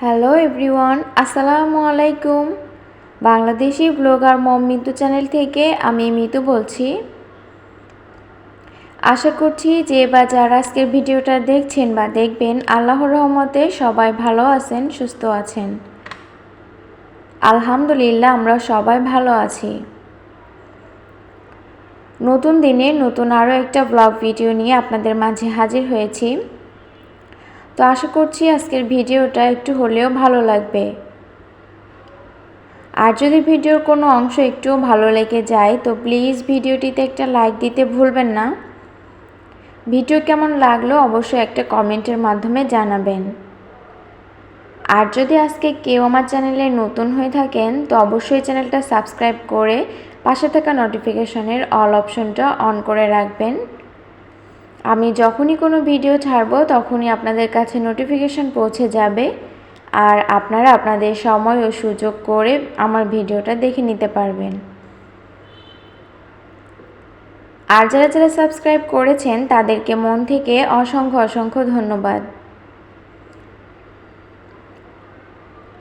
Hello everyone, আসসালামু আলাইকুম। Bangladeshi blogger মম Mitu channel থেকে আমি মিতু বলছি। আশা করছি যে বা যারা আজকের ভিডিওটা দেখছেন বা দেখবেন, আল্লাহর রহমতে সবাই ভালো আছেন, সুস্থ আছেন। আলহামদুলিল্লাহ, আমরা সবাই ভালো আছি। নতুন দিনে নতুন আরও একটা ব্লগ ভিডিও নিয়ে আপনাদের মাঝে হাজির হয়েছি। তো আশা করছি আজকের ভিডিওটা একটু হলেও ভালো লাগবে। আর যদি ভিডিওর কোনো অংশ একটু ভালো লেগে যায় তো প্লিজ ভিডিওটিতে একটা লাইক দিতে ভুলবেন না। ভিডিও কেমন লাগলো অবশ্যই একটা কমেন্টের মাধ্যমে জানাবেন। আর যদি আজকে কেউ আমার চ্যানেলে নতুন হয়ে থাকেন তো অবশ্যই চ্যানেলটা সাবস্ক্রাইব করে পাশে থাকা নোটিফিকেশনের অল অপশনটা অন করে রাখবেন। আমি যখনই কোনো ভিডিও ছাড়বো তখনই আপনাদের কাছে নোটিফিকেশন পৌঁছে যাবে, আর আপনারা আপনাদের সময় ও সুযোগ করে আমার ভিডিওটা দেখে নিতে পারবেন। আর যারা যারা সাবস্ক্রাইব করেছেন তাদেরকে মন থেকে অসংখ্য অসংখ্য ধন্যবাদ।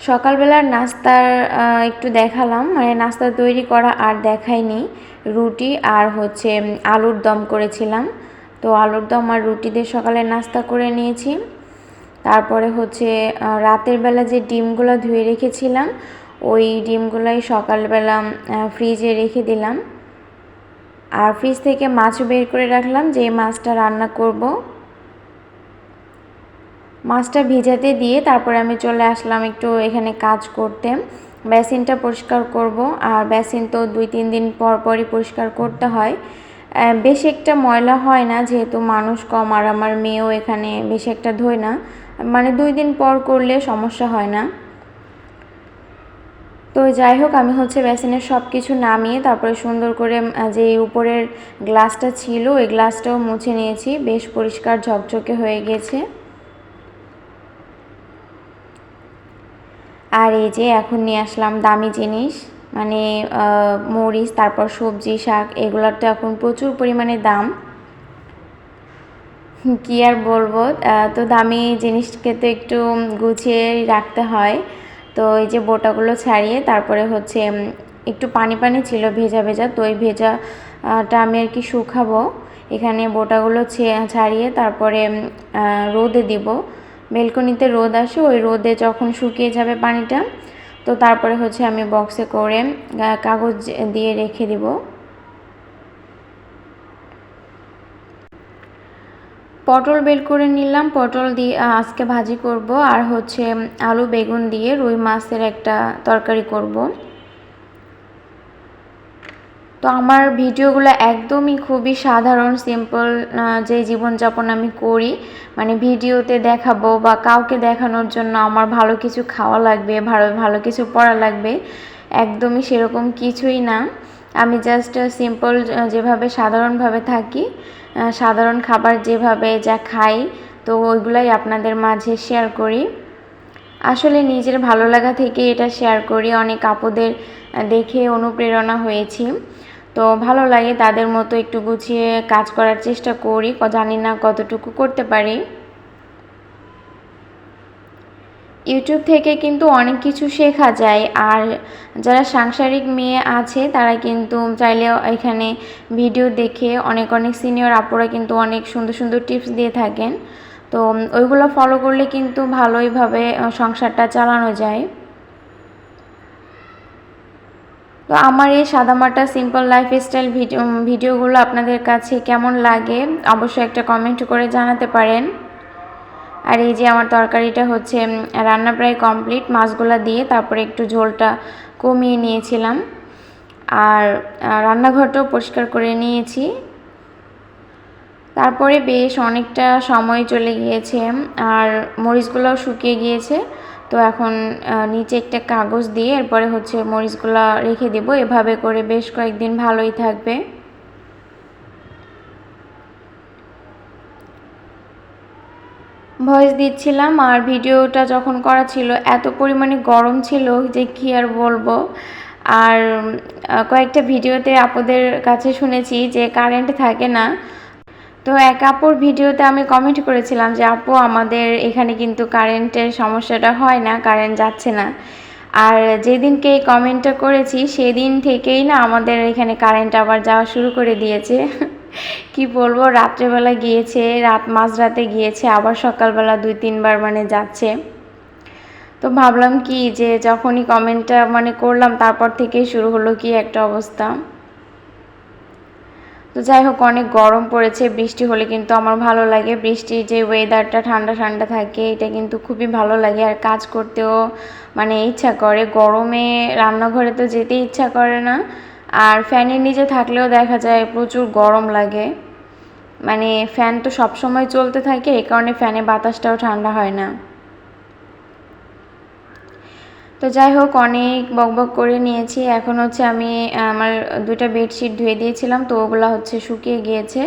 সকালবেলার নাস্তার একটু দেখালাম, মানে নাস্তা তৈরি করা আর দেখাইনি। রুটি আর হচ্ছে আলুর দম করেছিলাম। তো আলুর দম আর রুটি দিয়ে সকালের নাস্তা করে নিয়েছি। তারপরে হচ্ছে রাতের বেলা যে ডিমগুলো ধুয়ে রেখেছিলাম ওই ডিমগুলাই সকালবেলা ফ্রিজে রেখে দিলাম। আর ফ্রিজ থেকে মাছ বের করে রাখলাম, যে মাছটা রান্না করব। মাছটা ভিজাতে দিয়ে তারপরে আমি চলে আসলাম একটু এখানে কাজ করতে। বেসিনটা পরিষ্কার করব, আর বেসিন তো 2-3 দিন পর পরই পরিষ্কার করতে হয়। বেশি একটা ময়লা হয় না, যেহেতু মানুষ কম আর আমার মেয়েও এখানে বেশি একটা ধোয় না, মানে 2 দিন পর করলে সমস্যা হয় না। তো যাই হোক, আমি হচ্ছে বেসিনের সব কিছু নামিয়ে তারপরে সুন্দর করে যে উপরের গ্লাসটা ছিল ওই গ্লাসটাও মুছে নিয়েছি, বেশ পরিষ্কার ঝকঝকে হয়ে গেছে। আর এই যে এখন নিয়ে আসলাম দামি জিনিস, মানে মরিচ, তারপর সবজি শাক, এগুলোর তো এখন প্রচুর পরিমাণে দাম, কি আর বলবো। তো দামি জিনিসকে তো একটু গুছিয়ে রাখতে হয়। তো এই যে বোটাগুলো ছাড়িয়ে তারপরে হচ্ছে একটু পানি পানি ছিল, ভেজা ভেজা, তো এই ভেজাটা আমি আর কি শুকাবো। এখানে বোটাগুলো ছাড়িয়ে তারপরে রোদে দিব। বেলকনিতে রোদ আসে, ওই রোদে যখন শুকিয়ে যাবে পানিটা তো তারপরে হচ্ছে আমি বক্সে করে কাগজ দিয়ে রেখে দিব। পটল বের করে নিলাম, পটল দিয়ে আজকে ভাজি করব, আর হচ্ছে আলু বেগুন দিয়ে রুই মাছের একটা তরকারি করব। তো আমার ভিডিওগুলো একদমই খুবই সাধারণ সিম্পল, যে জীবনযাপন আমি করি, মানে ভিডিওতে দেখাবো বা কাউকে দেখানোর জন্য আমার ভালো কিছু খাওয়া লাগবে, ভালো ভালো কিছু পড়া লাগবে, একদমই সেরকম কিছুই না। আমি জাস্ট সিম্পল যেভাবে সাধারণভাবে থাকি, সাধারণ খাবার যেভাবে যা খাই, তো ওইগুলাই আপনাদের মাঝে শেয়ার করি। আসলে নিজের ভালো লাগা থেকে এটা শেয়ার করি, অনেক আপুদের দেখে অনুপ্রেরণা হয়েছি। তো ভালো লাগে, তাদের মতো একটু গুছিয়ে কাজ করার চেষ্টা করি, জানি না কতটুকু করতে পারি। ইউটিউব থেকে কিন্তু অনেক কিছু শেখা যায়, আর যারা সাংসারিক মেয়ে আছে তারা কিন্তু চাইলে এখানে ভিডিও দেখে অনেক অনেক সিনিয়র আপুরা কিন্তু অনেক সুন্দর সুন্দর টিপস দিয়ে থাকেন। তো ওইগুলো ফলো করলে কিন্তু ভালোইভাবে সংসারটা চালানো যায়। তো আমার এই সাদামাটা সিম্পল লাইফস্টাইল ভিডিওগুলো আপনাদের কাছে কেমন লাগে অবশ্যই একটা কমেন্ট করে জানাতে পারেন। আর এই যে আমার তরকারিটা হচ্ছে রান্না প্রায় কমপ্লিট, মাছগুলা দিয়ে তারপরে একটু ঝোলটা কমিয়ে নিয়েছিলাম, আর রান্নাঘরটাও পরিষ্কার করে নিয়েছি। তারপরে বেশ অনেকটা সময় চলে গিয়েছে, আর মরিচগুলোও শুকিয়ে গিয়েছে। তো এখন নিচে একটা কাগজ দিয়ে এরপরে হচ্ছে মরিচগুলো রেখে দেব, এভাবে করে বেশ কয়েকদিন ভালোই থাকবে। ভয়েস দিচ্ছিলাম, আর ভিডিওটা যখন করা ছিল এত পরিমাণে গরম ছিল যে কি আর বলবো। আর কয়েকটা ভিডিওতে আপুদের কাছে শুনেছি যে কারেন্ট থাকে না, তো এক আপুর ভিডিওতে আমি কমেন্ট করেছিলাম যে আপু আমাদের এখানে কিন্তু কারেন্টের সমস্যাটা হয় না, কারেন্ট যাচ্ছে না। আর যেদিনকে এই কমেন্টটা করেছি সেদিন থেকেই না আমাদের এখানে কারেন্ট আবার যাওয়া শুরু করে দিয়েছে। কি বলবো, রাত্রেবেলা গিয়েছে, মাঝরাতে গিয়েছে, আবার সকালবেলা 2-3 বার মানে যাচ্ছে। তো ভাবলাম কি যে যখনই কমেন্টটা মানে করলাম তারপর থেকেই শুরু হলো কি একটা অবস্থা। তো যাই হোক, অনেক গরম পড়েছে, বৃষ্টি হলে কিন্তু আমার ভালো লাগে। বৃষ্টির যে ওয়েদারটা ঠান্ডা ঠান্ডা থাকে এটা কিন্তু খুবই ভালো লাগে, আর কাজ করতেও মানে ইচ্ছা করে। গরমে রান্নাঘরে তো যেতে ইচ্ছা করে না, আর ফ্যানের নিচে থাকলেও দেখা যায় প্রচুর গরম লাগে। মানে ফ্যান তো সবসময় চলতে থাকে, এই কারণে ফ্যানে বাতাসটাও ঠান্ডা হয় না। তো যাই হোক, অনেক বকবক করে নিয়েছি। এখন হচ্ছে আমি আমার 2টা বেডশিট ধুয়ে দিয়েছিলাম, তো ওগুলো হচ্ছে শুকিয়ে গিয়েছে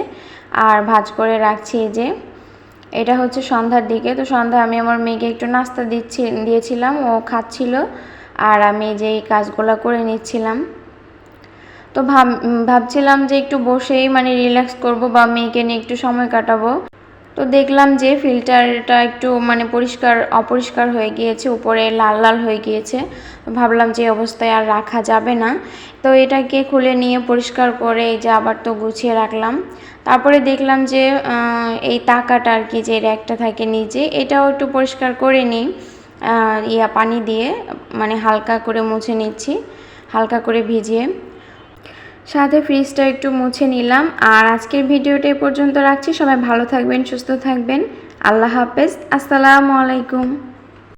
আর ভাঁজ করে রাখছি। এই যে এটা হচ্ছে সন্ধ্যার দিকে। তো সন্ধ্যায় আমি আমার মেয়েকে একটু নাস্তা দিয়েছিলাম, ও খাচ্ছিল আর আমি যে এই কাজগুলো করে নিচ্ছিলাম। তো ভাবছিলাম যে একটু বসেই মানে রিল্যাক্স করব বা মেয়েকে নিয়ে একটু সময় কাটাবো। তো দেখলাম যে ফিল্টারটা একটু মানে অপরিষ্কার হয়ে গিয়েছে, উপরে লাল লাল হয়ে গিয়েছে। ভাবলাম যে অবস্থায় আর রাখা যাবে না, তো এটাকে খুলে নিয়ে পরিষ্কার করে এই যে আবার তো গুছিয়ে রাখলাম। তারপরে দেখলাম যে এই তাকাটা আর কি, যে র্যাকটা থাকে নিচে, এটাও একটু পরিষ্কার করে নিই পানি দিয়ে, মানে হালকা করে মুছে নিচ্ছি, হালকা করে ভিজিয়ে। সাথে ফ্রিজটা একটু মুছে নিলাম। আর আজকের ভিডিওটা এই পর্যন্ত রাখছি। সবাই ভালো থাকবেন, সুস্থ থাকবেন। আল্লাহ হাফেজ। আসসালামু আলাইকুম।